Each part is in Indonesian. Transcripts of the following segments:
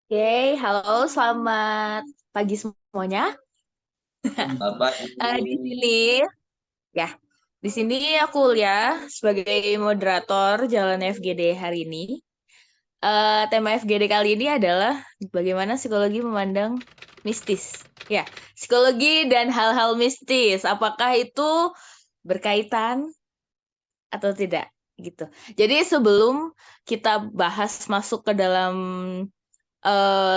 Oke, halo, selamat pagi semuanya. Apa Di itu? sini, ya, di sini aku ya sebagai moderator Jalan FGD hari ini. Tema FGD kali ini adalah bagaimana psikologi memandang mistis. Ya, psikologi dan hal-hal mistis. Apakah itu berkaitan atau tidak? Gitu. Jadi sebelum kita bahas masuk ke dalam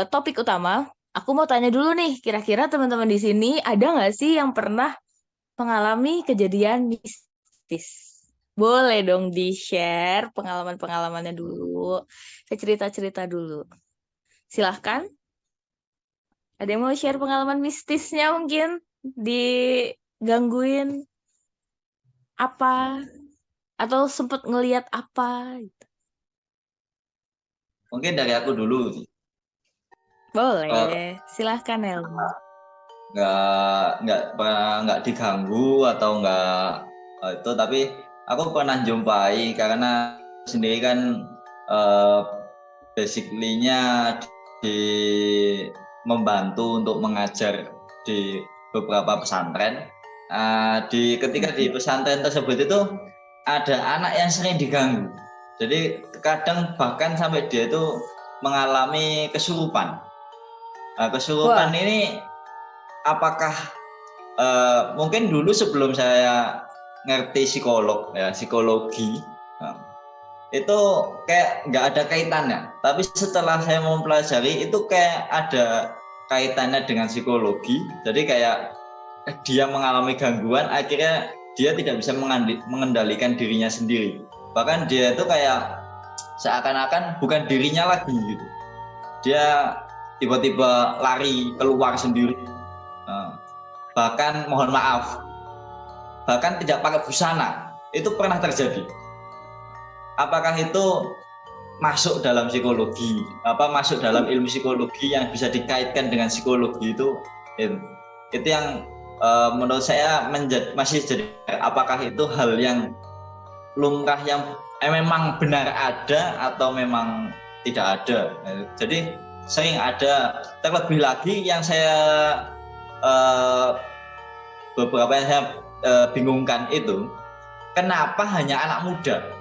topik utama, aku mau tanya dulu nih, kira-kira teman-teman di sini ada nggak sih yang pernah mengalami kejadian mistis? Boleh dong di-share pengalaman-pengalamannya dulu. Saya cerita-cerita dulu. Silahkan, ada yang mau share pengalaman mistisnya mungkin? Digangguin apa? Atau sempet ngeliat apa? Mungkin dari aku dulu sih. Kalau Boleh, silahkan Elmi. nggak diganggu atau nggak itu, tapi aku pernah jumpai karena sendiri kan eh, basically-nya di membantu untuk mengajar di beberapa pesantren. Ketika di pesantren tersebut itu ada anak yang sering diganggu. Jadi kadang bahkan sampai dia itu mengalami kesurupan. Kesurupan Wah, ini apakah mungkin dulu sebelum saya ngerti psikologi, nah, itu kayak nggak ada kaitannya. Tapi setelah saya mempelajari itu kayak ada kaitannya dengan psikologi. Jadi kayak dia mengalami gangguan, akhirnya dia tidak bisa mengendalikan dirinya sendiri. Bahkan dia itu kayak seakan-akan bukan dirinya lagi gitu. Dia tiba-tiba lari keluar sendiri. Nah, bahkan mohon maaf, bahkan tidak pakai busana. Itu pernah terjadi. Apakah itu masuk dalam psikologi? Masuk dalam ilmu psikologi yang bisa dikaitkan dengan psikologi itu, itu yang menurut saya masih jadi, apakah itu hal yang lumrah yang memang benar ada atau memang tidak ada. Jadi sering ada, terlebih lagi yang saya eh, beberapa yang saya bingungkan itu, kenapa hanya anak muda,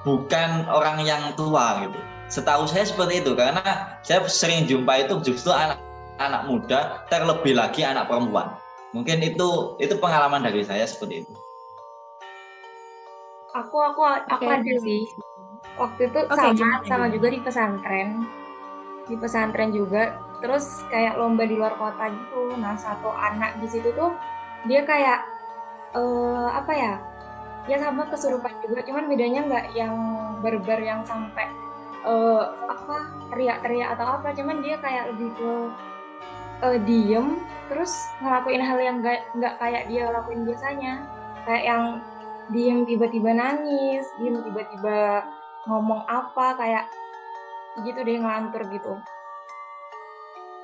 bukan orang yang tua gitu. Setahu saya seperti itu, karena saya sering jumpa itu justru anak muda, terlebih lagi anak perempuan. Mungkin itu pengalaman dari saya seperti itu. oke, Aku ada terima sih. kasih. Waktu itu Oke, sama gimana sama gimana? juga di pesantren. Di pesantren juga. Terus kayak lomba di luar kota gitu. Nah, satu anak di situ tuh dia kayak apa ya? Ya sama kesurupan juga, cuman bedanya nggak yang barbar yang sampai apa teriak-teriak atau apa, cuman dia kayak lebih ke diem terus ngelakuin hal yang nggak kayak dia lakuin biasanya, kayak yang diem tiba-tiba nangis, diem tiba-tiba ngomong apa kayak gitu deh, ngelantur gitu.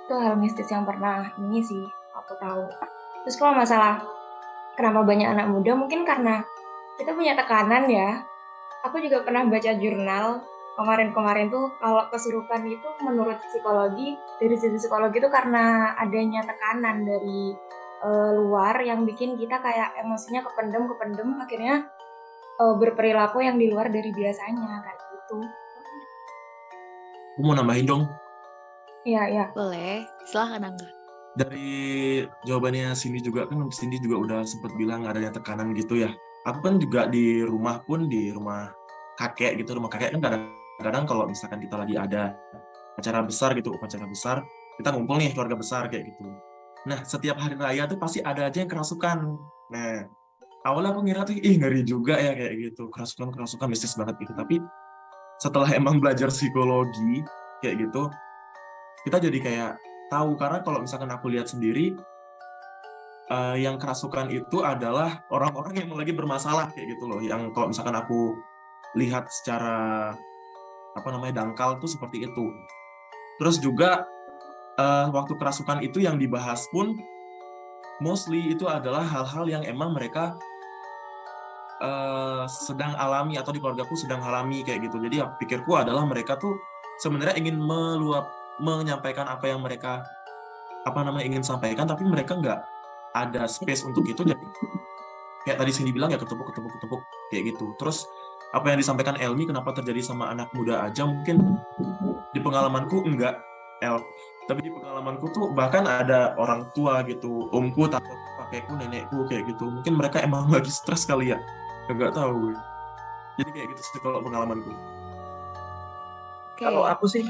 Itu hal mistis yang pernah ini sih aku tahu. Terus kalau masalah kenapa banyak anak muda, mungkin karena kita punya tekanan ya. Aku juga pernah baca jurnal kemarin-kemarin tuh kalau kesurupan itu menurut psikologi, dari sisi psikologi itu karena adanya tekanan dari luar yang bikin kita kayak emosinya kependem akhirnya berperilaku yang di luar dari biasanya kayak gitu. Aku mau nambahin dong, Iya, iya. Boleh, silahkan Angga. dari jawabannya Cindy juga kan, Cindy juga udah sempat bilang adanya tekanan gitu ya. Aku kan juga di rumah pun, di rumah kakek gitu, rumah kakek kan kadang-kadang kalau misalkan kita lagi ada acara besar gitu, upacara besar, kita ngumpul nih keluarga besar kayak gitu. Nah, setiap hari raya tuh pasti ada aja yang kerasukan. Nah, awalnya aku ngira tuh, ih ngeri juga ya kayak gitu, kerasukan mistis banget gitu. Tapi setelah emang belajar psikologi kayak gitu, kita jadi kayak tahu, karena kalau misalkan aku lihat sendiri, yang kerasukan itu adalah orang-orang yang lagi bermasalah kayak gitu loh, yang kalau misalkan aku lihat secara apa namanya dangkal tuh seperti itu. Terus juga waktu kerasukan itu yang dibahas pun mostly itu adalah hal-hal yang emang mereka sedang alami, atau di keluargaku sedang alami kayak gitu. Jadi ya pikirku adalah mereka tuh sebenarnya ingin menyampaikan apa yang mereka ingin sampaikan, tapi mereka nggak ada space untuk itu. Jadi kayak tadi Cindy bilang ya, ketepuk kayak gitu. Terus apa yang disampaikan Elmi kenapa terjadi sama anak muda aja, mungkin di pengalamanku enggak tapi di pengalamanku tuh bahkan ada orang tua gitu, omku, tante, kakekku, nenekku kayak gitu, mungkin mereka emang lagi stres kali ya, nggak tahu. Jadi kayak gitu sih kalau pengalamanku. Kalau aku sih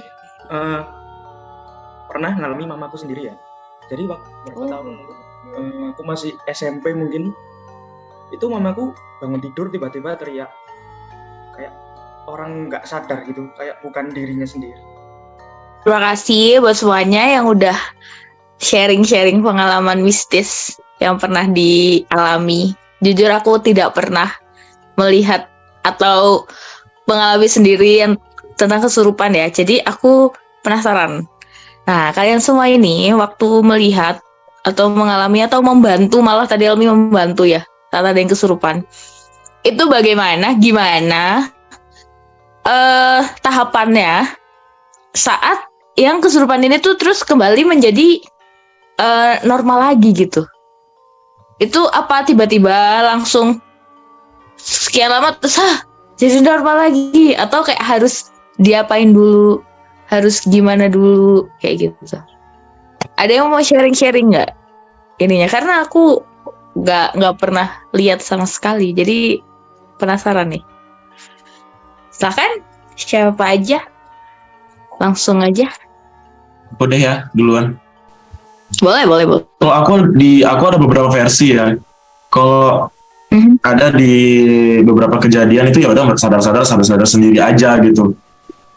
pernah ngalami mamaku sendiri ya. Jadi waktu berapa tahun aku masih SMP mungkin, itu mamaku bangun tidur tiba-tiba teriak kayak orang nggak sadar gitu, kayak bukan dirinya sendiri. Terima kasih buat semuanya yang udah sharing-sharing pengalaman mistis yang pernah dialami. Jujur aku tidak pernah melihat atau mengalami sendiri yang tentang kesurupan ya. Jadi aku penasaran. Nah, kalian semua ini waktu melihat atau mengalami atau membantu, malah tadi Elmi membantu ya, saat ada yang kesurupan. Itu bagaimana? Gimana tahapannya saat yang kesurupan ini tuh terus kembali menjadi normal lagi gitu? Itu apa tiba-tiba langsung sekian lama terus jadi normal lagi, atau kayak harus diapain dulu, harus gimana dulu kayak gitu? Ada yang mau sharing-sharing nggak ininya? Karena aku nggak pernah lihat sama sekali, jadi penasaran nih. Silakan, siapa aja, langsung aja. Aku deh ya duluan. Boleh. Kalau aku ada beberapa versi ya. Kalau ada di beberapa kejadian itu ya udah sadar sendiri aja gitu.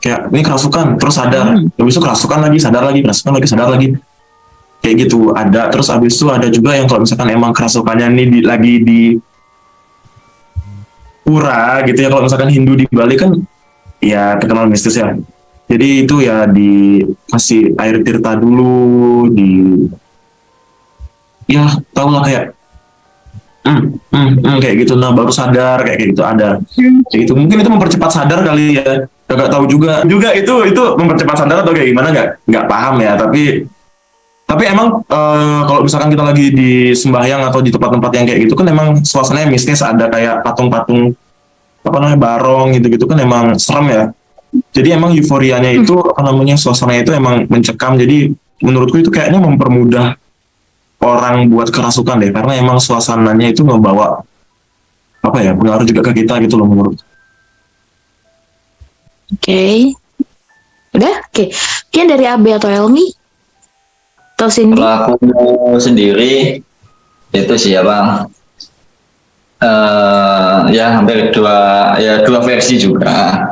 Kayak ini kerasukan, terus sadar. Habis itu kerasukan lagi, sadar lagi, kerasukan lagi, sadar lagi. Kayak gitu ada. Terus habis itu ada juga yang kalau misalkan emang kerasukannya ini lagi di pura gitu ya. Kalau misalkan Hindu di Bali kan ya terkenal mistis ya. Jadi itu ya dikasih air tirta dulu, ya tau lah kayak kayak gitu. Nah baru sadar kayak gitu ada. Kayak gitu. Mungkin itu mempercepat sadar kali ya. Gak tahu juga itu mempercepat sadar atau kayak gimana, nggak paham ya. Tapi emang kalau misalkan kita lagi di sembahyang atau di tempat-tempat yang kayak gitu kan emang suasananya mistis, ada kayak patung-patung barong gitu kan emang serem ya. Jadi emang euforianya itu suasananya itu emang mencekam. Jadi menurutku itu kayaknya mempermudah orang buat kerasukan deh, karena emang suasananya itu ngebawa pengaruh juga ke kita gitu loh menurut. Oke. Udah? Oke. Mungkin dari Abe atau Elmi? Atau Cindy? Kalau aku sendiri itu siapa? Ya hampir dua versi juga.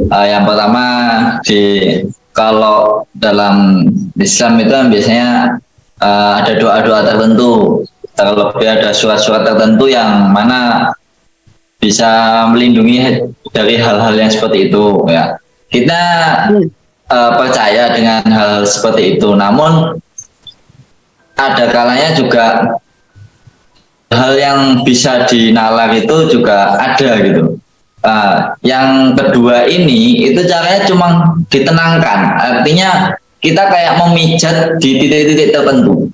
Yang pertama kalau dalam Islam itu biasanya ada doa-doa tertentu, terlebih ada surat-surat tertentu yang mana bisa melindungi dari hal-hal yang seperti itu ya. Kita percaya dengan hal seperti itu, namun ada kalanya juga hal yang bisa dinalar itu juga ada gitu. Yang kedua ini itu caranya cuma ditenangkan, artinya kita kayak memijat di titik-titik tertentu.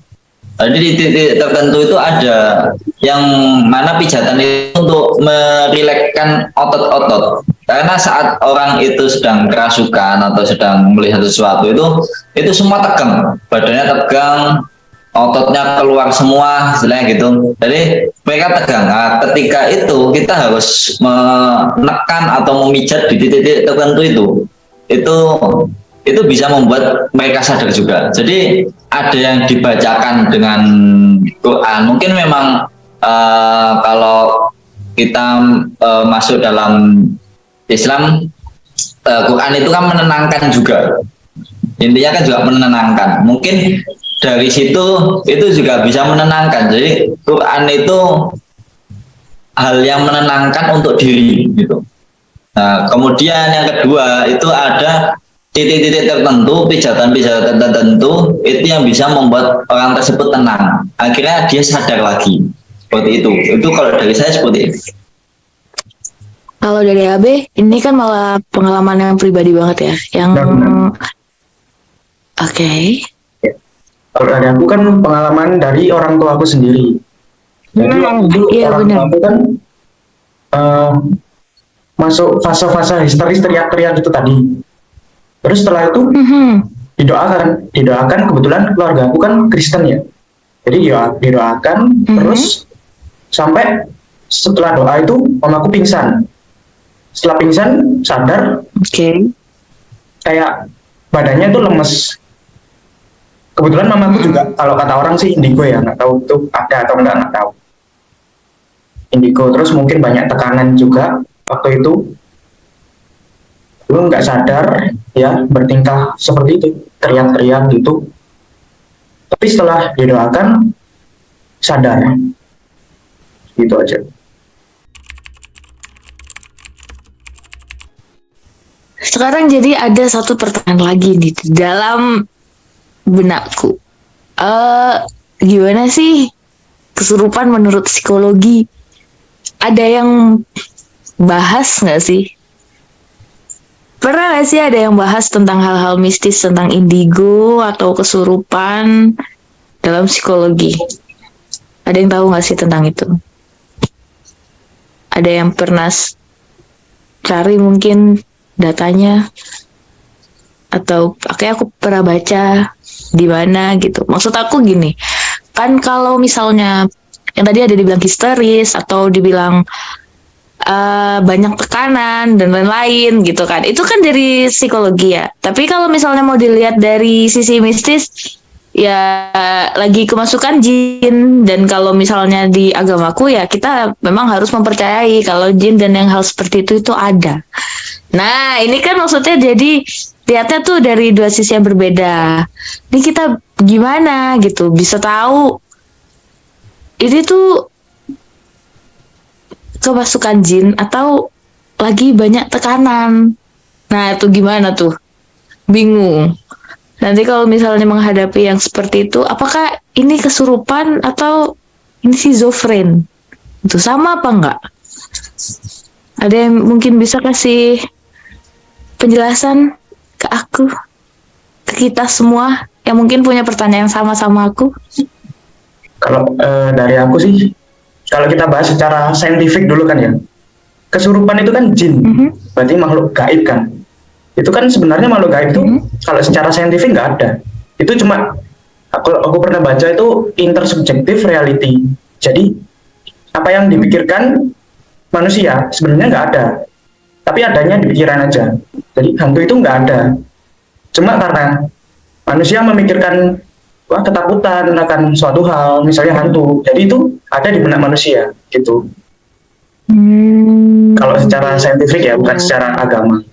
Jadi di titik tertentu itu ada yang mana pijatan itu untuk merilekskan otot-otot. Karena saat orang itu sedang kerasukan atau sedang melihat sesuatu itu semua tegang, badannya tegang, ototnya keluar semua, istilahnya gitu. Jadi mereka tegang. Nah, ketika itu kita harus menekan atau memijat di titik-titik tertentu itu bisa membuat mereka sadar juga. Jadi ada yang dibacakan dengan Quran. Mungkin memang kalau kita masuk dalam Islam, Quran itu kan menenangkan juga. Intinya kan juga menenangkan. Mungkin dari situ itu juga bisa menenangkan. Jadi Quran itu hal yang menenangkan untuk diri gitu. Nah, kemudian yang kedua itu ada titik-titik tertentu, pijatan-pijatan tertentu itu yang bisa membuat orang tersebut tenang. Akhirnya dia sadar lagi. Seperti itu. Itu kalau dari saya seperti itu. Kalau dari AB, ini kan malah pengalaman yang pribadi banget ya, yang Oke. Kalau dari aku kan pengalaman dari orang tua aku sendiri. Jadi waktu itu Iya orang tua benar. aku kan eh, masuk fase-fase histeris teriak-teriak itu tadi. Terus setelah itu Mhm. didoakan kebetulan keluarga aku kan Kristen ya. Jadi didoakan Mhm. terus sampai setelah doa itu mamaku pingsan. Setelah pingsan sadar Oke. kayak badannya tuh lemes. Kebetulan mamaku Mhm. juga kalau kata orang sih indigo ya, nggak tahu itu ada atau nggak tahu. Indigo terus mungkin banyak tekanan juga waktu itu. Lu nggak sadar ya bertingkah seperti itu, teriak-teriak gitu. Tapi setelah didoakan sadar, gitu aja. Sekarang jadi ada satu pertanyaan lagi nih di dalam benakku. Eh, Gimana sih kesurupan menurut psikologi? Ada yang bahas nggak sih? Pernah nggak sih ada yang bahas tentang hal-hal mistis tentang indigo atau kesurupan dalam psikologi? Ada yang tahu nggak sih tentang itu? Ada yang pernah cari mungkin datanya atau kayak aku pernah baca di mana gitu. Maksud aku gini, kan kalau misalnya yang tadi ada dibilang histeris atau dibilang banyak tekanan dan lain-lain gitu kan. Itu kan dari psikologi ya. Tapi kalau misalnya mau dilihat dari sisi mistis, ya lagi kemasukan jin. Dan kalau misalnya di agamaku ya kita memang harus mempercayai kalau jin dan yang hal seperti itu ada. Nah ini kan maksudnya jadi lihatnya tuh dari dua sisi yang berbeda. Ini kita gimana gitu bisa tahu ini tuh kemasukan jin atau lagi banyak tekanan. Nah, itu gimana tuh? Bingung. Nanti kalau misalnya menghadapi yang seperti itu, apakah ini kesurupan atau ini schizofren? Itu sama apa enggak? Ada yang mungkin bisa kasih penjelasan ke aku, ke kita semua yang mungkin punya pertanyaan yang sama-sama aku? Kalau dari aku sih, kalau kita bahas secara saintifik dulu kan ya, kesurupan itu kan jin, berarti makhluk gaib kan. Itu kan sebenarnya makhluk gaib itu kalau secara saintifik nggak ada. Itu cuma aku pernah baca itu intersubjective reality. Jadi apa yang dipikirkan manusia sebenarnya nggak ada, tapi adanya di pikiran aja. Jadi hantu itu nggak ada. Cuma karena manusia memikirkan wah ketakutan akan suatu hal, misalnya hantu. Jadi itu ada di benak manusia gitu. Kalau secara saintifik ya, bukan secara agama.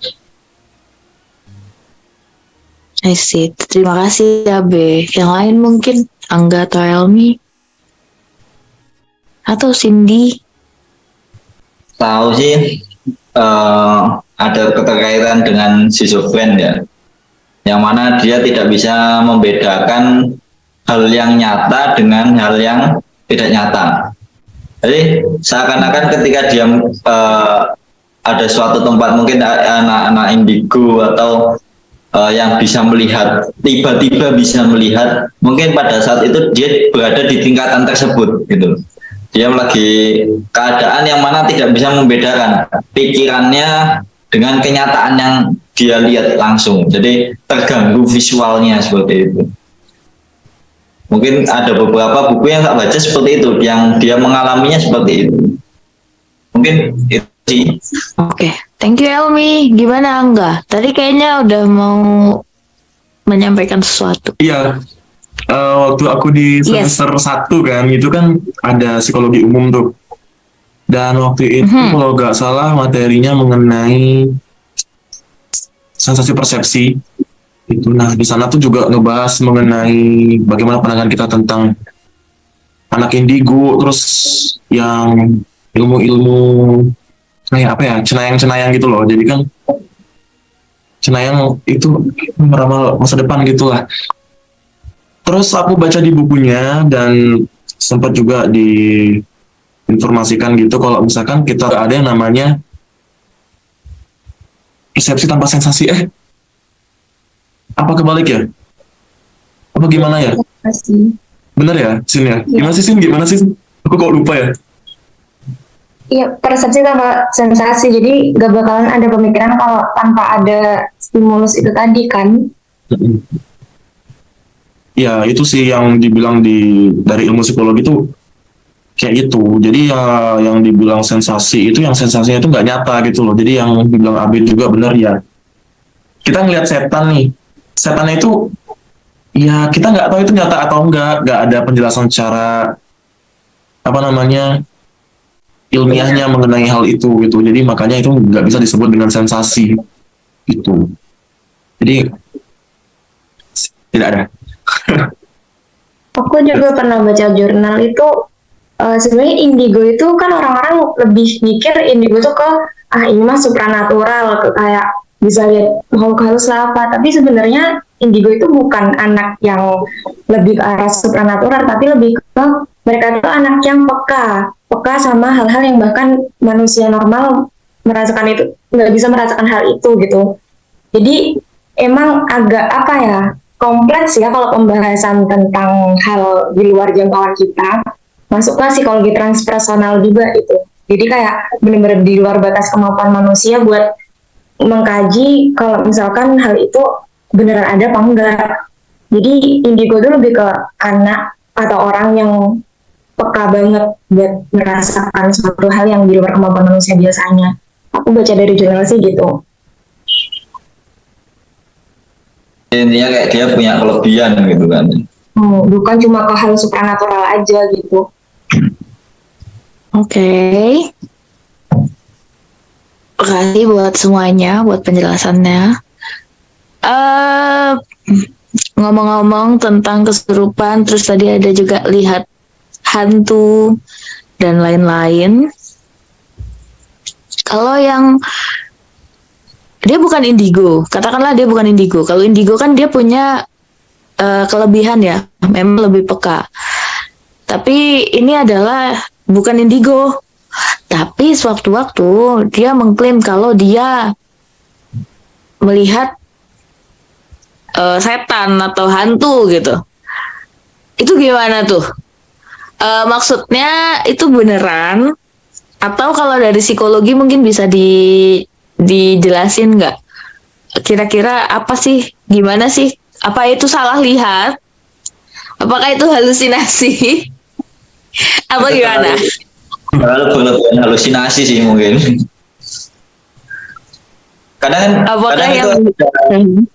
I see. Terima kasih ya, Be. Yang lain mungkin Angga atau Elmi atau Cindy. Tahu sih ada keterkaitan dengan schizofren ya, yang mana dia tidak bisa membedakan hal yang nyata dengan hal yang tidak nyata. Jadi seakan-akan ketika dia ada suatu tempat mungkin anak-anak indigo atau yang bisa melihat, tiba-tiba bisa melihat, mungkin pada saat itu dia berada di tingkatan tersebut gitu. Dia lagi keadaan yang mana tidak bisa membedakan pikirannya dengan kenyataan yang dia lihat langsung. Jadi terganggu visualnya seperti itu. Mungkin ada beberapa buku yang tak baca seperti itu, yang dia mengalaminya seperti itu. Mungkin itu sih. Oke, thank you Elmi. Gimana Angga? Tadi kayaknya udah mau menyampaikan sesuatu. Iya, waktu aku di semester 1 kan, itu kan ada psikologi umum tuh. Dan waktu itu kalau nggak salah materinya mengenai sensasi persepsi. Itu. Nah, di sana tuh juga ngebahas mengenai bagaimana pandangan kita tentang anak indigo, terus yang ilmu-ilmu kayak apa ya, cenayang-cenayang gitu loh. Jadi kan cenayang itu meramal masa depan gitulah. Terus aku baca di bukunya dan sempat juga diinformasikan gitu kalau misalkan kita ada yang namanya persepsi tanpa sensasi. Apa kebalik ya? Apa gimana ya? Pasti. Bener ya, Sin ya? Iya. Gimana sih, Sin? Gimana sih? Aku kok lupa ya? Iya, persepsi tanpa sensasi. Jadi gak bakalan ada pemikiran kalau tanpa ada stimulus itu tadi kan. Ya, itu sih yang dibilang dari ilmu psikologi itu kayak gitu. Jadi ya yang dibilang sensasi itu yang sensasinya itu nggak nyata gitu loh. Jadi yang dibilang Abid juga benar ya. Kita ngelihat setan nih, setannya itu ya kita nggak tahu itu nyata atau nggak ada penjelasan secara apa namanya ilmiahnya mengenai hal itu gitu. Jadi makanya itu nggak bisa disebut dengan sensasi gitu. Jadi tidak ada. Aku juga pernah baca jurnal itu, sebenarnya indigo itu kan orang-orang lebih mikir indigo tuh ke ini mah supranatural, ke kayak bisa lihat makhluk halus lah apa. Tapi sebenarnya indigo itu bukan anak yang lebih ke arah supranatural, tapi lebih ke mereka itu anak yang peka sama hal-hal yang bahkan manusia normal merasakan itu nggak bisa merasakan hal itu gitu. Jadi emang agak apa ya, kompleks ya kalau pembahasan tentang hal di luar jangkauan kita. Masuklah psikologi transpersonal juga itu. Jadi kayak benar-benar di luar batas kemampuan manusia buat mengkaji kalau misalkan hal itu beneran ada apa enggak. Jadi indigo itu lebih ke anak atau orang yang peka banget buat merasakan suatu hal yang di luar kemampuan manusia biasanya. Aku baca dari jurnal sih gitu. Intinya kayak dia punya kelebihan gitu kan. Bukan cuma ke hal supranatural aja gitu. Oke. Makasih buat semuanya, buat penjelasannya. Ngomong-ngomong tentang kesurupan, terus tadi ada juga lihat hantu dan lain-lain. Kalau yang dia bukan indigo, katakanlah dia bukan indigo. Kalau indigo kan dia punya kelebihan ya, memang lebih peka. Tapi ini adalah bukan indigo. Tapi sewaktu-waktu dia mengklaim kalau dia melihat setan atau hantu gitu. Itu gimana tuh? Maksudnya itu beneran? Atau kalau dari psikologi mungkin bisa dijelasin nggak? Kira-kira apa sih? Gimana sih? Apa itu salah lihat? Apakah itu halusinasi? Apa gimana? Terlalu berlebihan halusinasi sih mungkin. Kadang itu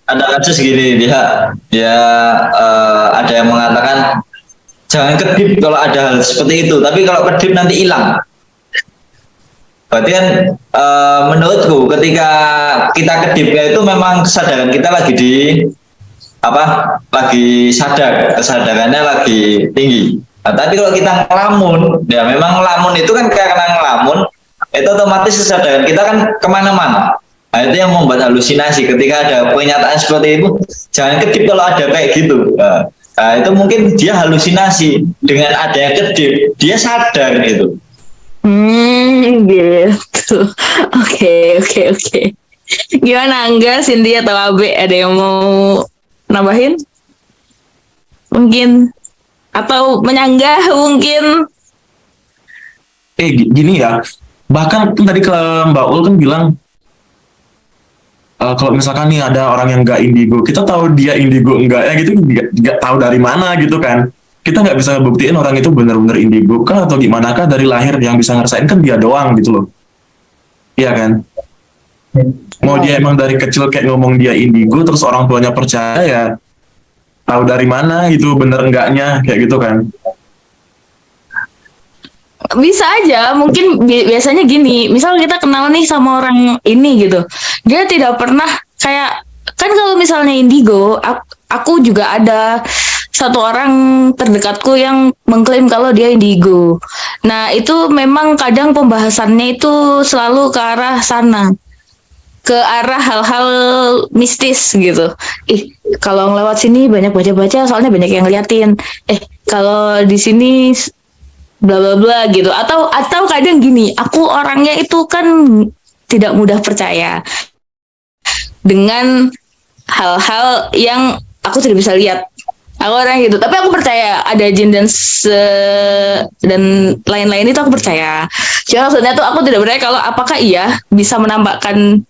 ada kasus gini, dia ada yang mengatakan jangan kedip kalau ada hal seperti itu, tapi kalau kedip nanti hilang. Berarti kan menurutku ketika kita kedipnya itu memang kesadaran kita lagi sadar, kesadarannya lagi tinggi. Nah, tapi kalau kita ngelamun, ya memang ngelamun itu kan karena ngelamun itu otomatis kesadaran kita kan kemana-mana. Nah, itu yang membuat halusinasi. Ketika ada pernyataan seperti itu, jangan kedip kalau ada kayak gitu. Nah, itu mungkin dia halusinasi. Dengan adanya kedip, dia sadar gitu. Gitu. Oke. Gimana Angga, Cindy atau Abe, ada yang mau nambahin? Mungkin atau menyanggah mungkin? Gini ya. Bahkan tadi ke Mbak Ul kan bilang kalau misalkan nih ada orang yang nggak indigo, kita tahu dia indigo enggak ya gitu, nggak tahu dari mana gitu kan. Kita nggak bisa buktiin orang itu benar-benar indigo kah atau gimana kah, dari lahir yang bisa ngerasain kan dia doang gitu loh. Iya kan? Mau dia emang dari kecil kayak ngomong dia indigo terus orang tuanya percaya, ya tahu dari mana gitu bener enggaknya kayak gitu kan. Bisa aja, mungkin biasanya gini, misal kita kenal nih sama orang ini gitu, dia tidak pernah kayak, kan kalau misalnya indigo, aku juga ada satu orang terdekatku yang mengklaim kalau dia indigo. Nah itu memang kadang pembahasannya itu selalu ke arah sana, ke arah hal-hal mistis gitu. Kalau ngelewat sini banyak baca-baca, soalnya banyak yang ngeliatin. Kalau di sini bla bla bla gitu. Atau kadang gini, aku orangnya itu kan tidak mudah percaya dengan hal-hal yang aku tidak bisa lihat. Aku orang gitu. Tapi aku percaya ada jin dan lain-lain itu aku percaya. Cuma maksudnya tuh aku tidak percaya kalau apakah iya bisa menampakkan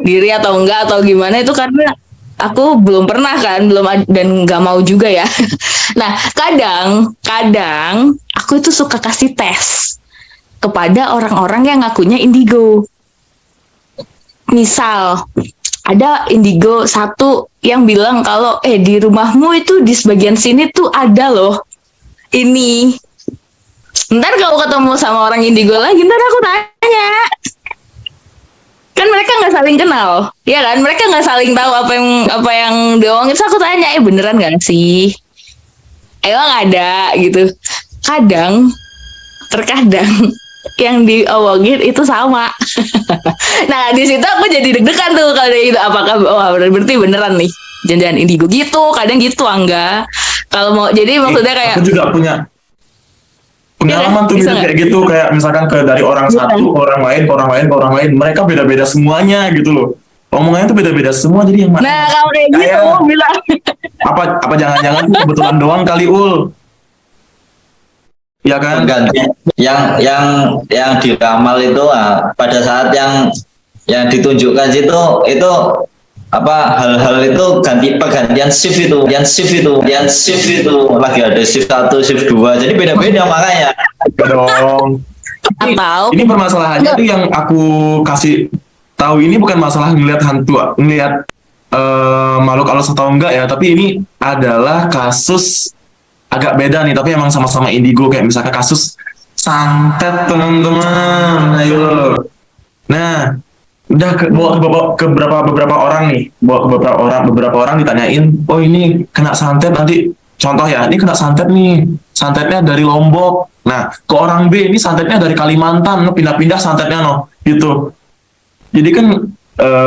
diri atau enggak atau gimana itu karena aku belum pernah kan, dan nggak mau juga ya. Nah, kadang aku itu suka kasih tes kepada orang-orang yang ngakunya indigo. Misal ada indigo satu yang bilang kalau di rumahmu itu di sebagian sini tuh ada loh ini. Ntar kalau ketemu sama orang indigo lagi, ntar aku tanya. Kan mereka nggak saling kenal, ya kan? Mereka nggak saling tahu apa yang diomongin. Terus aku tanya, beneran nggak sih? Emang ada gitu. Terkadang yang diomongin itu sama. Nah di situ aku jadi deg-degan tuh kalau itu apakah berarti beneran nih jangan indigo gitu. Kadang gitu Angga. Kalau mau jadi maksudnya kayak aku juga punya pengalaman tuh gitu, kayak gitu, kayak misalkan dari orang satu ke orang lain, mereka beda-beda semuanya gitu loh. Omongannya tuh beda-beda semua, jadi yang mana? Nah kalau kayak gitu bilang apa jangan-jangan tuh kebetulan doang kali Ul. Ya kan? Yang diramal itu pada saat yang ditunjukkan itu hal-hal itu pergantian shift itu lagi ada shift 1, shift 2, jadi beda-beda makanya. Dong. Ini permasalahannya tuh yang aku kasih tahu ini bukan masalah ngelihat makhluk halus atau enggak ya, tapi ini adalah kasus agak beda nih, tapi emang sama-sama indigo, kayak misalkan kasus santet teman-teman. Ayo. Nah, udah ke beberapa orang nih, beberapa orang ditanyain, oh ini kena santet nanti, contoh ya, ini kena santet nih, santetnya dari Lombok. Nah, ke orang B ini santetnya dari Kalimantan, pindah-pindah santetnya gitu. Jadi kan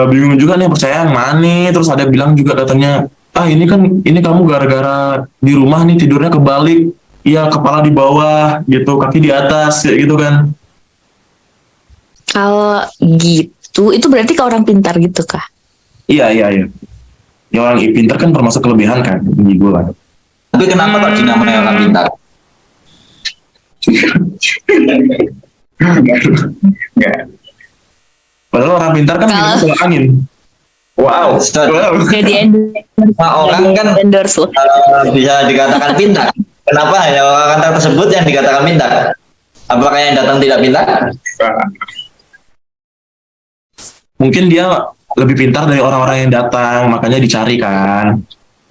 bingung juga nih percaya yang mana. Terus ada bilang juga katanya, ini kamu gara-gara di rumah nih tidurnya kebalik, iya kepala di bawah gitu, kaki di atas kayak gitu kan. Kalau gitu itu berarti ke orang pintar gitu kah? Iya. Ya orang pintar kan termasuk kelebihan kan indigo kan. Tapi kenapa kok dinamai orang pintar? Padahal orang pintar kan minum angin. Wow. Jadi orang kan bisa dikatakan pintar. Kenapa hanya orang tersebut yang dikatakan pintar? Apakah yang datang tidak pintar? Mungkin dia lebih pintar dari orang-orang yang datang, makanya dicari kan.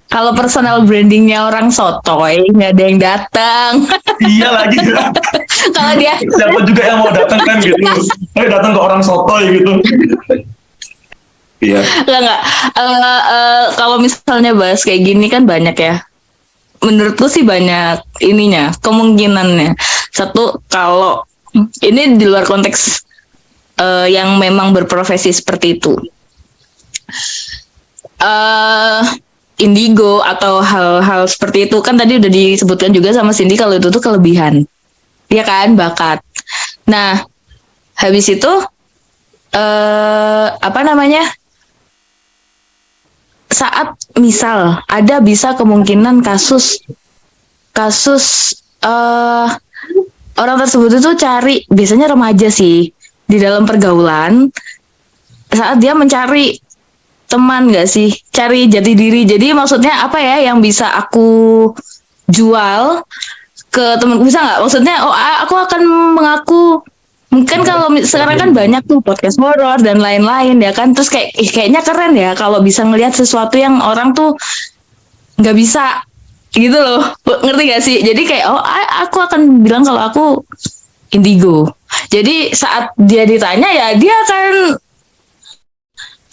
Kalau personal brandingnya orang sotoy, nggak ada yang datang. Iya lagi. Kalau dia siapa juga yang mau datang kan gitu. Ayo datang ke orang sotoy gitu. Iya. Enggak. Kalau misalnya bahas kayak gini kan banyak ya. Menurutku sih banyak ininya, kemungkinannya. Satu, kalau ini di luar konteks yang memang berprofesi seperti itu. Indigo atau hal-hal seperti itu kan tadi udah disebutkan juga sama Cindy kalau itu tuh kelebihan. Iya kan, bakat. Nah, habis itu saat misal ada bisa kemungkinan kasus orang tersebut itu cari, biasanya remaja sih, di dalam pergaulan saat dia mencari teman nggak sih, cari jati diri. Jadi maksudnya apa ya yang bisa aku jual ke teman, bisa nggak? Maksudnya aku akan mengaku. Mungkin kalau sekarang kan banyak tuh podcast horor dan lain-lain ya kan, terus kayaknya keren ya kalau bisa ngelihat sesuatu yang orang tuh nggak bisa gitu loh, ngerti gak sih? Jadi kayak aku akan bilang kalau aku indigo. Jadi saat dia ditanya ya dia akan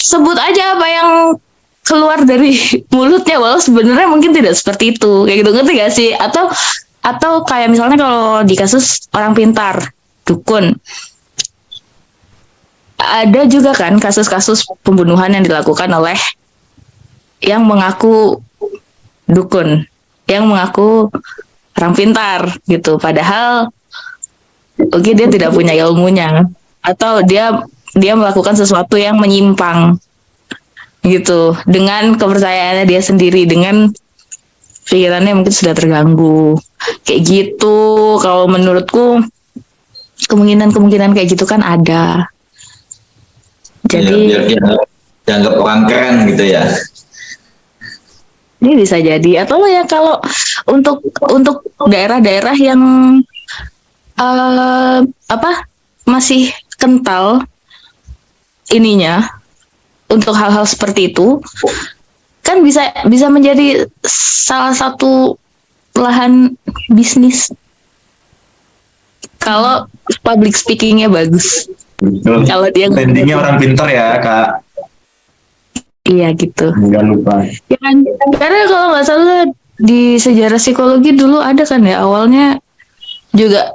sebut aja apa yang keluar dari mulutnya, walau sebenarnya mungkin tidak seperti itu, kayak gitu, ngerti gak sih? Atau kayak misalnya kalau di kasus orang pintar, dukun, ada juga kan kasus-kasus pembunuhan yang dilakukan oleh yang mengaku dukun, yang mengaku orang pintar gitu, padahal dia tidak punya ilmunya, atau dia melakukan sesuatu yang menyimpang gitu dengan kepercayaannya dia sendiri, dengan pikirannya mungkin sudah terganggu. Kayak gitu. Kalau menurutku kemungkinan kayak gitu kan ada. Jadi biar dia dianggap orang keren gitu ya. ini bisa jadi, atau ya kalau untuk daerah-daerah yang masih kental ininya untuk hal-hal seperti itu, kan bisa menjadi salah satu lahan bisnis kalau public speakingnya bagus. Kalau dia Trendingnya orang pintar ya Kak. Iya gitu. Jangan lupa. Ya kan? Karena kalau nggak salah di sejarah psikologi dulu ada kan ya, awalnya juga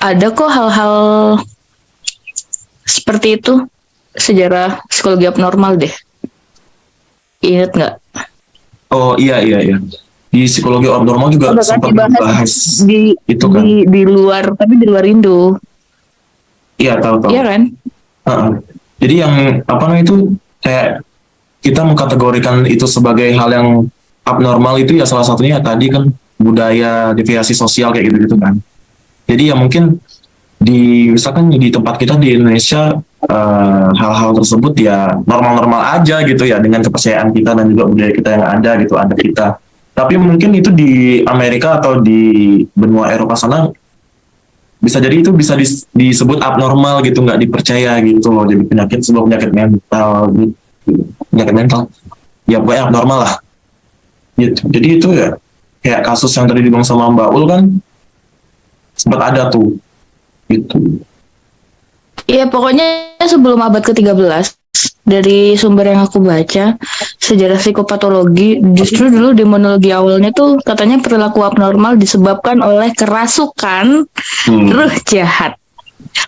ada kok hal-hal seperti itu, sejarah psikologi abnormal deh. Ingat nggak? Oh iya. Di psikologi abnormal juga Bahkan sempat dibahas dibahas di itu kan. di luar, tapi di luar Indo. Iya tahu. Iya kan? Jadi yang apa namanya itu kayak kita mengkategorikan itu sebagai hal yang abnormal itu ya salah satunya tadi kan budaya, deviasi sosial kayak gitu kan. Jadi ya mungkin misalkan di tempat kita di Indonesia hal-hal tersebut ya normal-normal aja gitu ya dengan kepercayaan kita dan juga budaya kita yang ada gitu, ada kita. Tapi mungkin itu di Amerika atau di benua Eropa sana bisa jadi itu bisa disebut abnormal gitu, nggak dipercaya gitu loh, jadi sebuah penyakit mental gitu. Penyakit mental ya pokoknya abnormal lah gitu. Jadi itu ya kayak kasus yang tadi dibilang sama Mbak Ul kan sempat ada tuh gitu. Iya, pokoknya sebelum abad ke-13, dari sumber yang aku baca, sejarah psikopatologi, justru dulu demonologi awalnya tuh katanya perilaku abnormal disebabkan oleh kerasukan ruh jahat.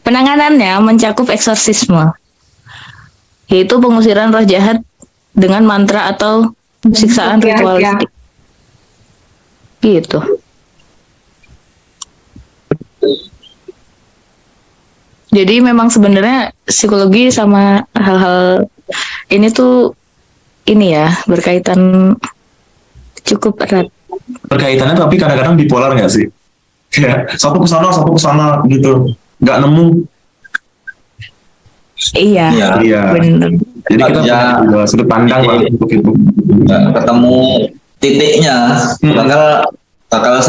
Penanganannya mencakup eksorsisme, yaitu pengusiran roh jahat dengan mantra atau siksaan ritualistik. Gitu. Jadi memang sebenarnya psikologi sama hal-hal ini tuh ini ya berkaitan cukup erat. Berkaitannya tapi kadang-kadang bipolar nggak sih? Kayak satu ke sana gitu, nggak nemu. Iya. Benar. Jadi kita punya sudut pandang lah untuk itu. Ketemu titiknya, bakal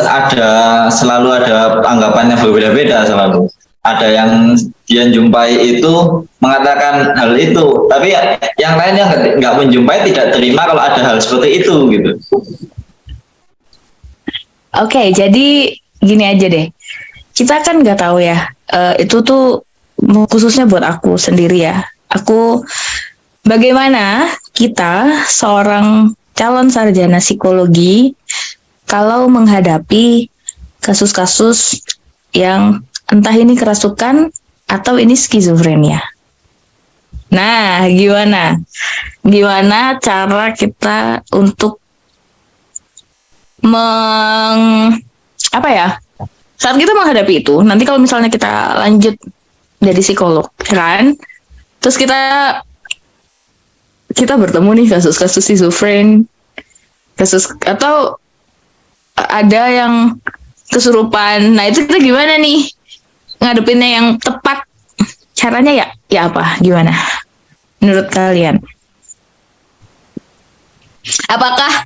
selalu ada anggapan yang berbeda-beda selalu. Ada yang dia jumpai itu mengatakan hal itu, tapi yang lainnya nggak menjumpai, tidak terima kalau ada hal seperti itu gitu. Oke, jadi gini aja deh. Kita kan nggak tahu ya. Itu tuh khususnya buat aku sendiri ya. Bagaimana kita seorang calon sarjana psikologi kalau menghadapi kasus-kasus yang entah ini kerasukan atau ini skizofrenia. Nah, gimana? Gimana cara kita untuk saat kita menghadapi itu, nanti kalau misalnya kita lanjut jadi psikolog, kan? Terus kita bertemu nih kasus-kasus schizofren, atau ada yang kesurupan. Nah, itu kita gimana nih ngadepinnya yang tepat? Caranya ya apa? Gimana menurut kalian? Apakah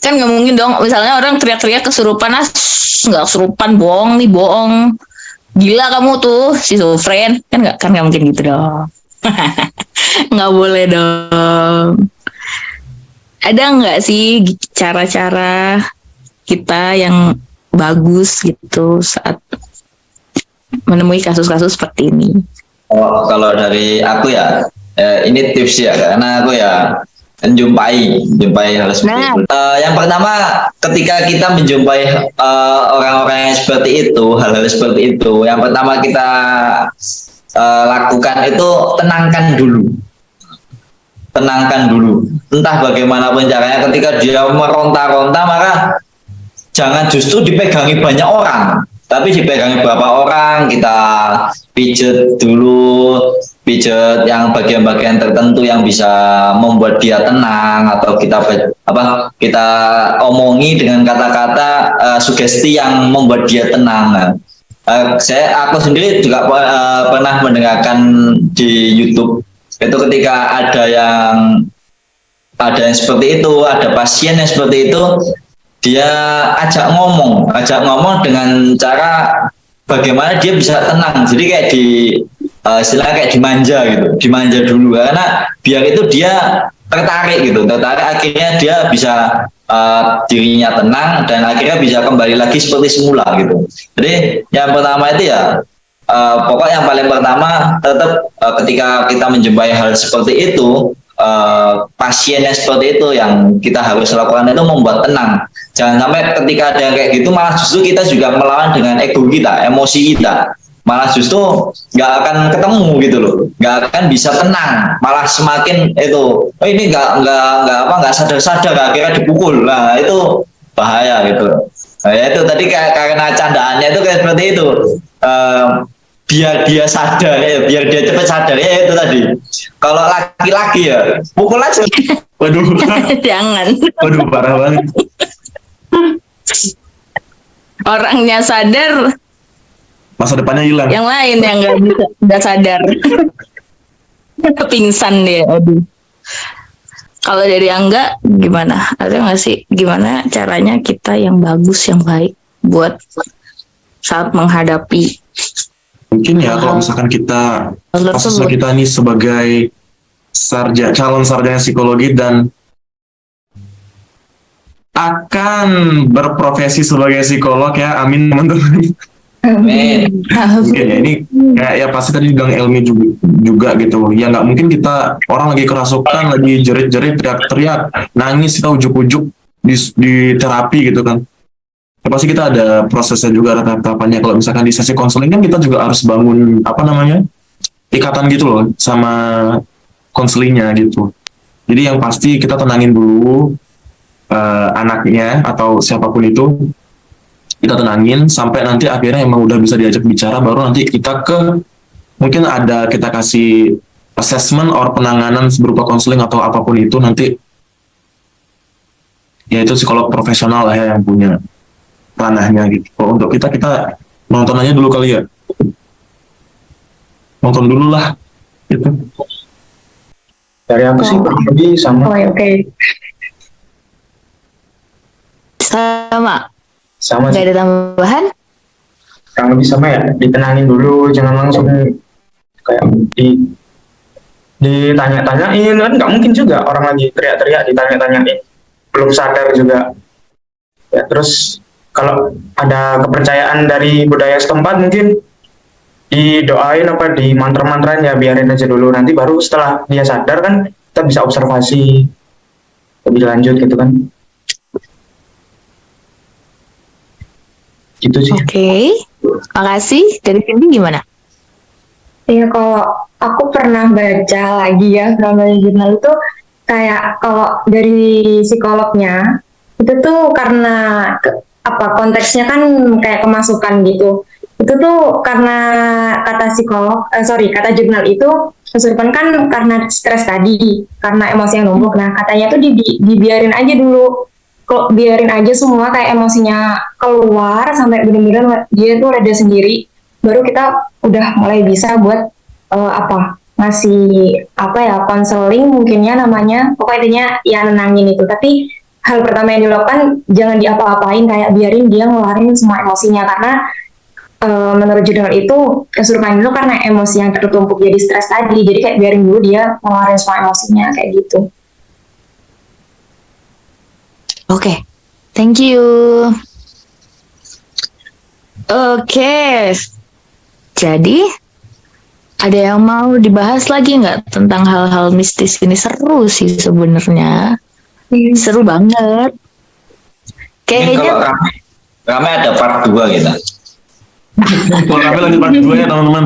kan nggak mungkin dong misalnya orang teriak-teriak kesurupan, nggak kesurupan, bohong, gila kamu tuh schizofren, kan nggak mungkin gitu dong. Nggak boleh dong. Ada nggak sih cara-cara kita yang bagus gitu saat menemui kasus-kasus seperti ini? Oh, kalau dari aku ya, ini tips ya, karena aku ya menjumpai hal seperti itu. Yang pertama, ketika kita menjumpai orang-orang yang seperti itu, hal-hal seperti itu, yang pertama kita lakukan itu tenangkan dulu. Entah bagaimanapun caranya, ketika dia meronta-ronta, maka jangan justru dipegangi banyak orang, tapi dipegangi beberapa orang. Kita pijet dulu pijet yang bagian-bagian tertentu yang bisa membuat dia tenang, atau kita omongi dengan kata-kata sugesti yang membuat dia tenang. Nah, aku sendiri juga pernah mendengarkan di YouTube itu ketika ada yang seperti itu, ada pasien yang seperti itu, dia ajak ngomong dengan cara bagaimana dia bisa tenang. Jadi kayak istilahnya kayak dimanja dulu, karena biar itu dia tertarik akhirnya dia bisa dirinya tenang dan akhirnya bisa kembali lagi seperti semula gitu. Jadi yang pertama itu ya pokok yang paling pertama tetap ketika kita menjumpai hal seperti itu, pasien yang seperti itu yang kita harus lakukan itu membuat tenang. Jangan sampai ketika ada yang kayak gitu malah justru kita juga melawan dengan ego kita, emosi kita, malah justru nggak akan ketemu gitu loh, nggak akan bisa tenang, malah semakin itu ini nggak sadar akhirnya dipukul. Nah itu bahaya gitu. Nah, itu tadi karena candaannya itu kayak seperti itu, biar dia sadar biar dia cepat sadar itu tadi. Kalau laki-laki ya pukul aja. Waduh. Jangan. Waduh, parah banget. Orangnya sadar, Masa depannya hilang. yang lain yang nggak sadar. Pingsan dia. Aduh. Kalau dari Angga gimana? Ada nggak sih gimana caranya kita yang bagus, yang baik buat saat menghadapi Mungkin ya kalau misalkan kita posisi kita nih sebagai calon sarjana psikologi dan akan berprofesi sebagai psikolog ya, amin teman-teman. Amin. Mungkin ya ini kayak ya pasti tadi bilang Elmi juga gitu ya, nggak mungkin kita orang lagi kerasukan, lagi jerit-jerit, teriak-teriak, nangis, kita ujuk-ujuk di terapi gitu kan. Ya, pasti kita ada prosesnya juga, ada tahap-tahapannya. Kalau misalkan di sesi konseling kan kita juga harus bangun ikatan gitu loh sama konselingnya gitu. Jadi yang pasti kita tenangin dulu anaknya atau siapapun itu, kita tenangin sampai nanti akhirnya emang udah bisa diajak bicara, baru nanti kita mungkin kita kasih assessment or penanganan berupa konseling atau apapun itu, nanti ya itu psikolog profesional lah ya yang punya ranahnya gitu. Kalau untuk kita nonton aja dulu kali ya, nonton dulu lah gitu. Dari aku sih kurang lebih sama. Oke. Sama. Gak ada tambahan? Kurang lebih sama ya, ditenangin dulu, jangan langsung kayak ditanya-tanyain, kan nggak mungkin juga orang lagi teriak-teriak ditanya-tanyain, belum sadar juga. Ya, terus kalau ada kepercayaan dari budaya setempat mungkin didoain apa di mantra-mantrain, ya biarin aja dulu, nanti baru setelah dia sadar kan kita bisa observasi lebih lanjut gitu kan. Gitu sih. Oke. Makasih. Dari Cindy gimana? Ya kalau aku pernah baca lagi ya namanya jurnal itu, kayak kalau dari psikolognya itu tuh karena konteksnya kan kayak kemasukan gitu. Itu tuh karena kata jurnal itu kesurupan kan karena stres tadi, karena emosi yang numpuk. Nah katanya tuh dibiarin aja dulu, kok biarin aja semua kayak emosinya keluar sampai benar-benar dia tuh reda sendiri, baru kita udah mulai bisa buat ngasih konseling mungkinnya namanya, pokoknya intinya ya nenangin itu. Tapi hal pertama yang dilakukan jangan diapa-apain, kayak biarin dia ngeluarin semua emosinya, karena menurut jurnal itu kesurupan itu karena emosi yang tertumpuk jadi stres tadi, jadi kayak biarin dulu dia ngeluarin semua emosinya kayak gitu. Oke, thank you. Oke, jadi ada yang mau dibahas lagi nggak tentang hal-hal mistis ini? Seru sih sebenarnya, seru banget. Kayaknya kalau kami ada part 2 gitu. Kalau kami lanjut part 2 ya teman-teman.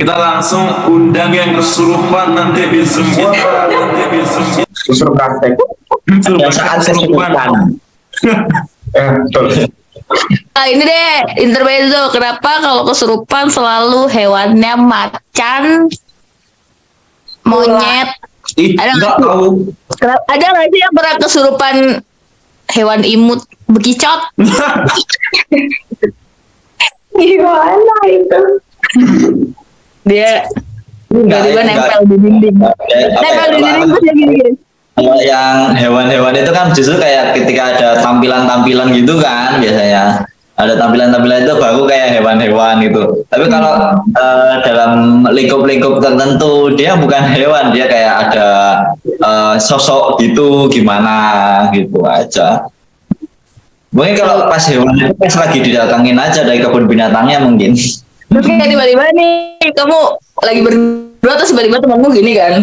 Kita langsung undang yang kesurupan nanti di semua. Suruh praktek. Saat kesurupan. Betul. ini deh intermezzo. Kenapa kalau kesurupan selalu hewannya macan monyet. Ih, Ada nggak nggak? tahu. Ada nggak sih yang pernah kesurupan hewan imut bekicot? Gimana itu? Dia Enggak, tiba-tiba enggak. nempel di dinding. Apa Nempel ya, di dinding apa- terus dia gini. Kalau yang hewan-hewan itu kan justru kayak ketika ada tampilan-tampilan gitu kan biasanya. Ada tampilan-tampilan itu baru kayak hewan-hewan gitu. Tapi kalau dalam lingkup-lingkup tertentu dia bukan hewan, dia kayak ada sosok gitu gimana gitu aja. Mungkin kalau pas hewan itu pas lagi didatangin aja dari kebun binatangnya mungkin. Terus kayak tiba-tiba nih kamu lagi berdua terus tiba-tiba temanmu gini kan.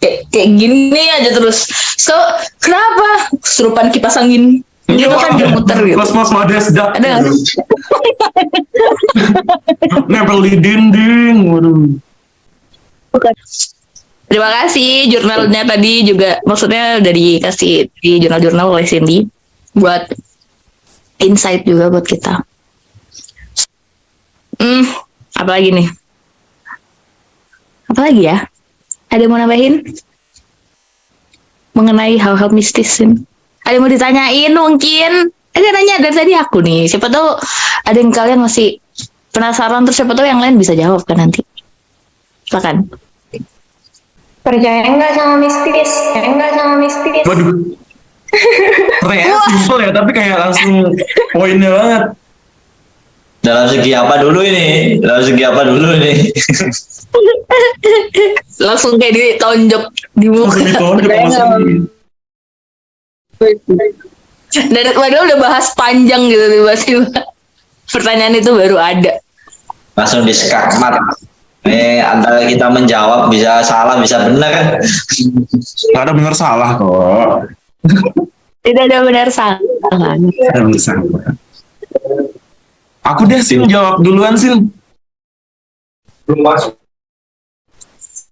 Kayak gini aja terus. So, kenapa? Kesurupan kipas angin. Gitu kan dia muter gitu. Mas Mades dah. Ada nggak sih? Nempel di dinding. Waduh. Bukan. Terima kasih jurnalnya tadi juga, maksudnya udah dikasih di jurnal-jurnal oleh Cindy buat insight juga buat kita. Apa lagi nih? Apa lagi ya? Ada yang mau nambahin? Mengenai hal-hal mistis ini. Ada yang mau ditanyain mungkin? Ada nanya dari tadi aku nih. Siapa tahu ada yang kalian masih penasaran, terus siapa tahu yang lain bisa jawab kan nanti. Silakan. Percaya nggak sama mistis? Percaya nggak sama mistis? Waduh. Pertanyaannya simpel ya, tapi kayak langsung poinnya banget. Dalam segi apa dulu ini? Dalam segi apa dulu ini? Langsung kayak ditonjok di muka. Langsung ditonjok Percaya sama nggak? Cindy. Dan padahal udah bahas panjang gitu tiba-tiba. Pertanyaan itu baru ada. Langsung diskakmat. Antara kita menjawab bisa salah bisa benar. Nggak ada benar salah kok. Tidak ada benar salah. Nggak ada benar salah. Aku deh Sin jawab duluan Sin. Belum masuk.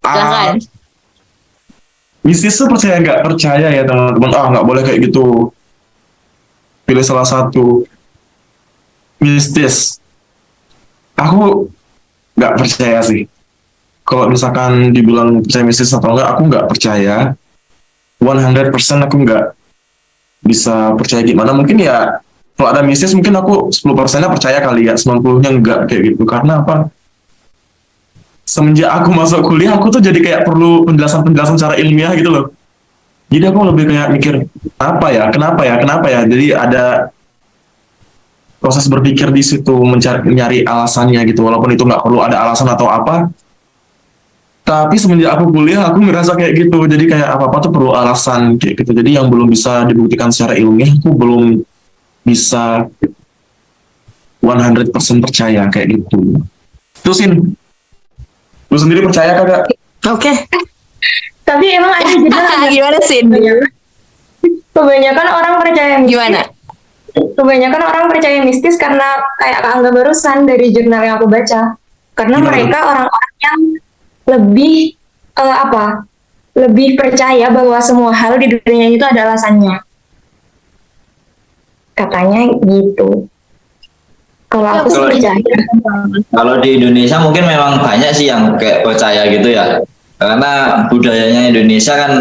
Silakan. Mistis tuh percaya nggak percaya ya teman-teman. Nggak boleh kayak gitu. Pilih salah satu. Mistis. Aku nggak percaya sih. Kalau misalkan dibilang percaya mistis atau enggak, aku nggak percaya. 100% aku nggak bisa percaya gimana. Mungkin ya kalau ada mistis mungkin aku 10%-nya percaya kali ya, 90-nya enggak kayak gitu. Karena apa? Semenjak aku masuk kuliah, aku tuh jadi kayak perlu penjelasan-penjelasan secara ilmiah gitu loh. Jadi aku lebih kayak mikir, apa ya, kenapa ya, kenapa ya. Jadi ada proses berpikir di situ, mencari alasannya gitu. Walaupun itu nggak perlu ada alasan atau apa. Tapi semenjak aku kuliah, aku ngerasa kayak gitu. Jadi kayak apa-apa tuh perlu alasan kayak gitu. Jadi yang belum bisa dibuktikan secara ilmiah, aku belum bisa 100% percaya kayak gitu. Terusin. Lu sendiri percaya kagak? Oke. Tapi emang ada juga Gimana sih? kebanyakan orang percaya mistis. Gimana? Kebanyakan orang percaya mistis karena kayak Kak Angga barusan dari jurnal yang aku baca. Karena Gimana? mereka orang-orang yang lebih lebih percaya bahwa semua hal di dunia itu ada alasannya. Katanya gitu. Kalau Ya, aku sih kalau- percaya. Kalau di Indonesia mungkin memang banyak sih yang kayak percaya gitu ya. Karena budayanya Indonesia kan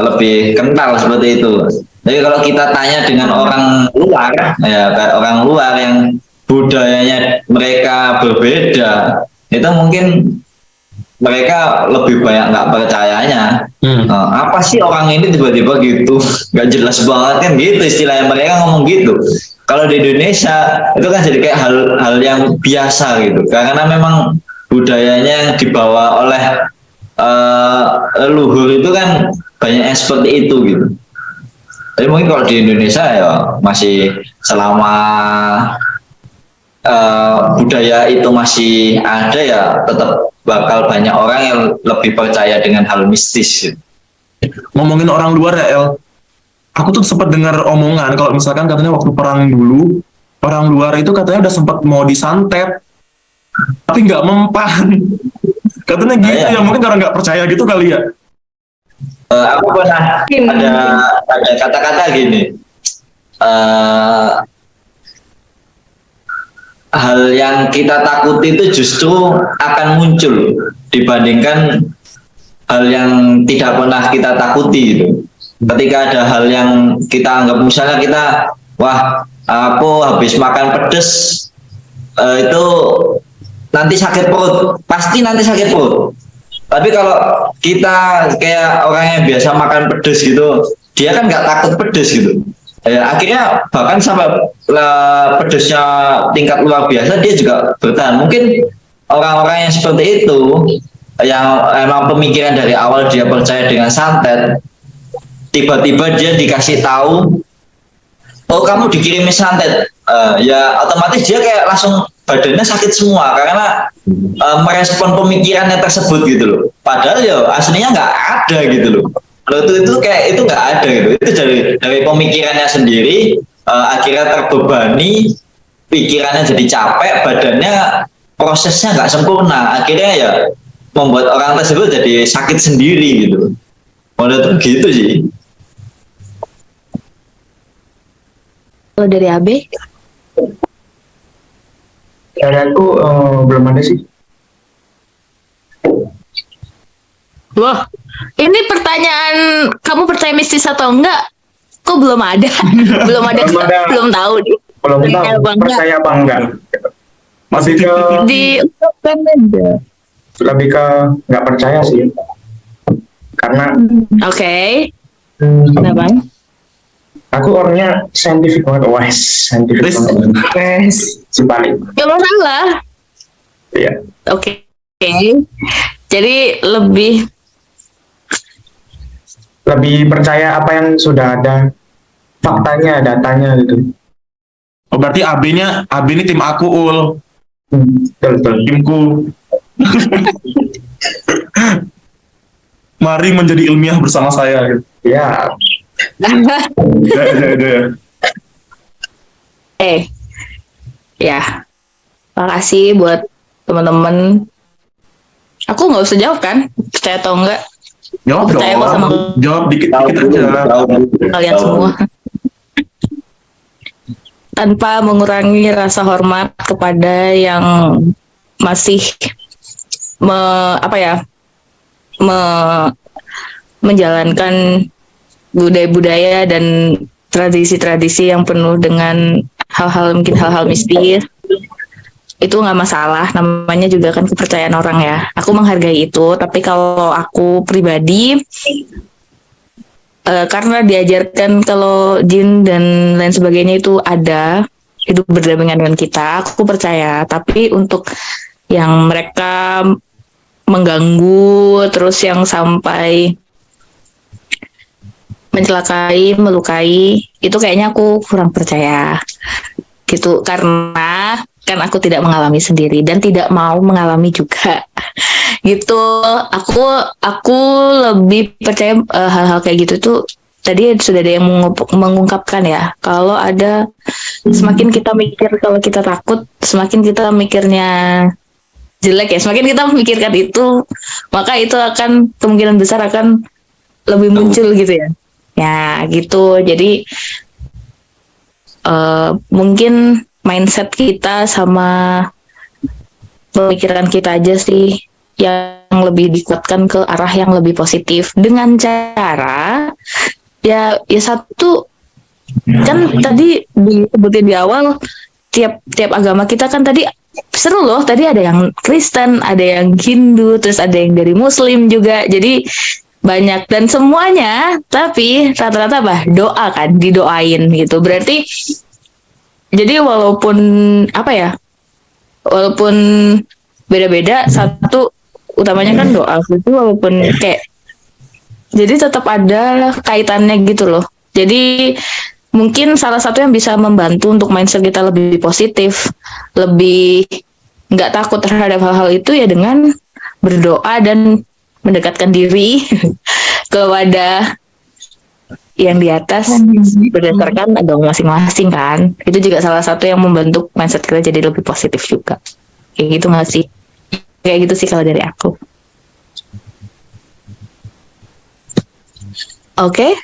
lebih kental seperti itu. Jadi kalau kita tanya dengan orang luar, ya kayak orang luar yang budayanya mereka berbeda, itu mungkin mereka lebih banyak nggak percayanya. Apa sih orang ini tiba-tiba gitu, nggak jelas banget kan gitu istilahnya mereka ngomong gitu. Kalau di Indonesia itu kan jadi kayak hal yang biasa gitu, karena memang budayanya yang dibawa oleh leluhur itu kan banyak yang seperti itu gitu. Tapi mungkin kalau di Indonesia ya masih selama budaya itu masih ada ya tetap bakal banyak orang yang lebih percaya dengan hal mistis. Ngomongin orang luar ya El, aku tuh sempat dengar omongan kalau misalkan katanya waktu perang dulu orang luar itu katanya udah sempat mau disantet tapi nggak mempan. Katanya gitu Iya. ya, mungkin karena nggak percaya gitu kali ya. Aku pernah ada kata-kata gini, hal yang kita takuti itu justru akan muncul dibandingkan hal yang tidak pernah kita takuti gitu. Ketika ada hal yang kita anggap, misalnya kita, wah aku habis makan pedes, itu nanti sakit perut, pasti nanti sakit perut. Tapi kalau kita kayak orang yang biasa makan pedes gitu, dia kan nggak takut pedes gitu. Ya, akhirnya bahkan sampai pedesnya tingkat luar biasa dia juga bertahan. Mungkin orang-orang yang seperti itu, yang emang pemikiran dari awal dia percaya dengan santet, tiba-tiba dia dikasih tahu, oh kamu dikirimi santet, ya otomatis dia kayak langsung badannya sakit semua karena merespon pemikirannya tersebut gitu loh. Padahal ya aslinya nggak ada gitu loh. Kalau itu kayak itu nggak ada gitu. Itu dari pemikirannya sendiri, akhirnya terbebani, pikirannya jadi capek, badannya prosesnya nggak sempurna. Akhirnya ya membuat orang tersebut jadi sakit sendiri gitu. Menurut gitu sih. Kalau dari AB? Dari aku belum ada sih. Wah, ini pertanyaan kamu percaya mistis atau enggak? Kok belum ada? belum ada, Belum ada. belum tahu nih. Belum Percaya tahu apa enggak? percaya apa enggak. Masih Lebih ke Diungkapkan aja. lebih ke nggak percaya sih. Karena Oke, hmm, kenapa? aku orangnya saintifik banget, saintifik Wes. banget. Si paling. Gak masalah. Iya. Oke. Jadi lebih Percaya apa yang sudah ada faktanya, datanya gitu. Oh, berarti AB ini tim aku, Ul. Betul, betul. Timku. Mari menjadi ilmiah bersama saya. Gitu. Ya, Ya. ya, makasih buat teman-teman. Aku nggak usah jawab kan, percaya atau enggak Jawab Percaya kok sama dong. Jawab dikit-dikit aja. kalian semua. Tanpa mengurangi rasa hormat kepada yang masih menjalankan budaya-budaya dan tradisi-tradisi yang penuh dengan hal-hal mistis. Itu nggak masalah, namanya juga kan kepercayaan orang ya. Aku menghargai itu, tapi kalau aku pribadi, karena diajarkan kalau jin dan lain sebagainya itu ada, itu berdampingan dengan kita, aku percaya. Tapi untuk yang mereka mengganggu, terus yang sampai mencelakai, melukai, itu kayaknya aku kurang percaya. Gitu, karena kan aku tidak mengalami sendiri dan tidak mau mengalami juga. Gitu, aku lebih percaya hal-hal kayak gitu tuh. Tadi sudah ada yang mengungkapkan ya, kalau ada semakin kita mikir kalau kita takut, semakin kita mikirnya jelek ya, semakin kita memikirkan itu, maka itu akan kemungkinan besar akan lebih muncul gitu ya. Ya gitu, jadi mungkin mindset kita sama pemikiran kita aja sih yang lebih dikuatkan ke arah yang lebih positif dengan cara ya satu kan tadi disebutin di awal tiap agama kita kan tadi seru loh, tadi ada yang Kristen, ada yang Hindu, terus ada yang dari Muslim juga, jadi banyak dan semuanya tapi rata-rata doa kan, didoain gitu. Berarti jadi walaupun walaupun beda-beda, satu utamanya kan doa itu, walaupun kayak jadi tetap ada kaitannya gitu loh. Jadi mungkin salah satu yang bisa membantu untuk mindset kita lebih positif, lebih nggak takut terhadap hal-hal itu ya dengan berdoa dan mendekatkan diri kepada yang di atas berdasarkan agama masing-masing kan. Itu juga salah satu yang membentuk mindset kita jadi lebih positif juga. Kayak gitu nggak sih? Kayak gitu sih kalau dari aku. Oke.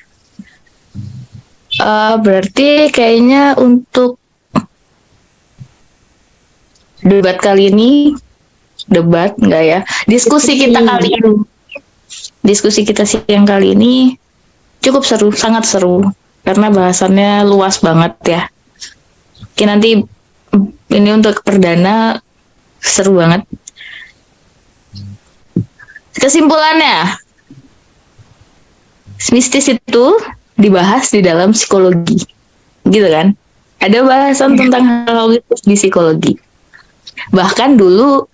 Berarti kayaknya untuk debat kali ini, debat enggak ya? Diskusi kita kali ini diskusi kita siang kali ini cukup seru, sangat seru. Karena bahasannya luas banget ya. Oke, nanti ini untuk perdana seru banget. Kesimpulannya, mistis itu dibahas di dalam psikologi, gitu kan? Ada bahasan tentang hal mistis di psikologi. Bahkan dulu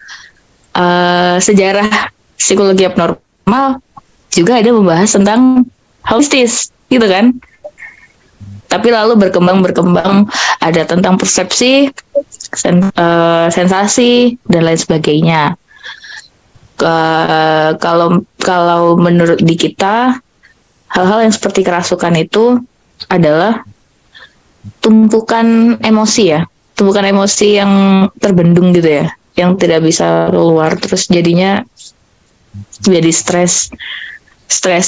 sejarah psikologi abnormal juga ada membahas tentang hal mistis, gitu kan? Tapi lalu berkembang, ada tentang persepsi, sensasi, dan lain sebagainya. Kalau menurut di kita, hal-hal yang seperti kerasukan itu adalah tumpukan emosi yang terbendung gitu ya, yang tidak bisa keluar, terus jadinya jadi stres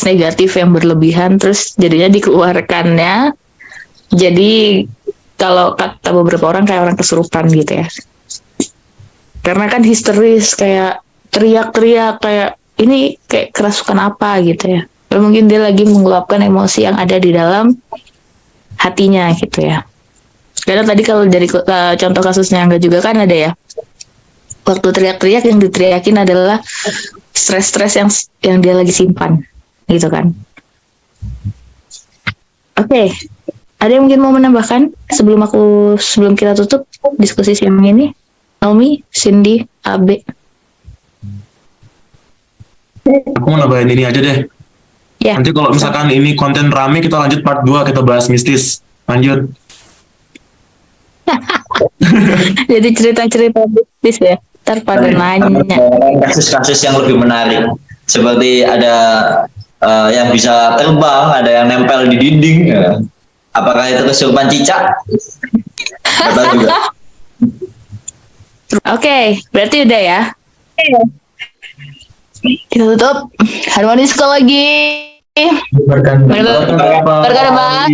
negatif yang berlebihan, terus jadinya dikeluarkannya. Jadi kalau kata beberapa orang kayak orang kesurupan gitu ya. Karena kan histeris, kayak teriak-teriak, kayak ini kayak kerasukan apa gitu ya. Lalu mungkin dia lagi mengeluapkan emosi yang ada di dalam hatinya gitu ya. Karena tadi kalau dari contoh kasusnya Angga juga kan ada ya. Waktu teriak-teriak yang diteriakin adalah stres-stres yang dia lagi simpan gitu kan. Oke. Ada yang mungkin mau menambahkan sebelum kita tutup diskusi siang ini? Naomi, Cindy, Abe. Aku mau nambahin ini aja deh. Ya. Nanti kalau misalkan ini konten rame, kita lanjut part 2, kita bahas mistis. Lanjut. Jadi cerita-cerita mistis ya. Ntar pada nanya. Kasus-kasus yang lebih menarik. Seperti ada yang bisa terbang, ada yang nempel di dinding. Ya. Apakah itu kesurupan cicak? Atau juga. Oke, berarti udah ya. Kita tutup. Harmoni Psikologi. Berkan. Berkan.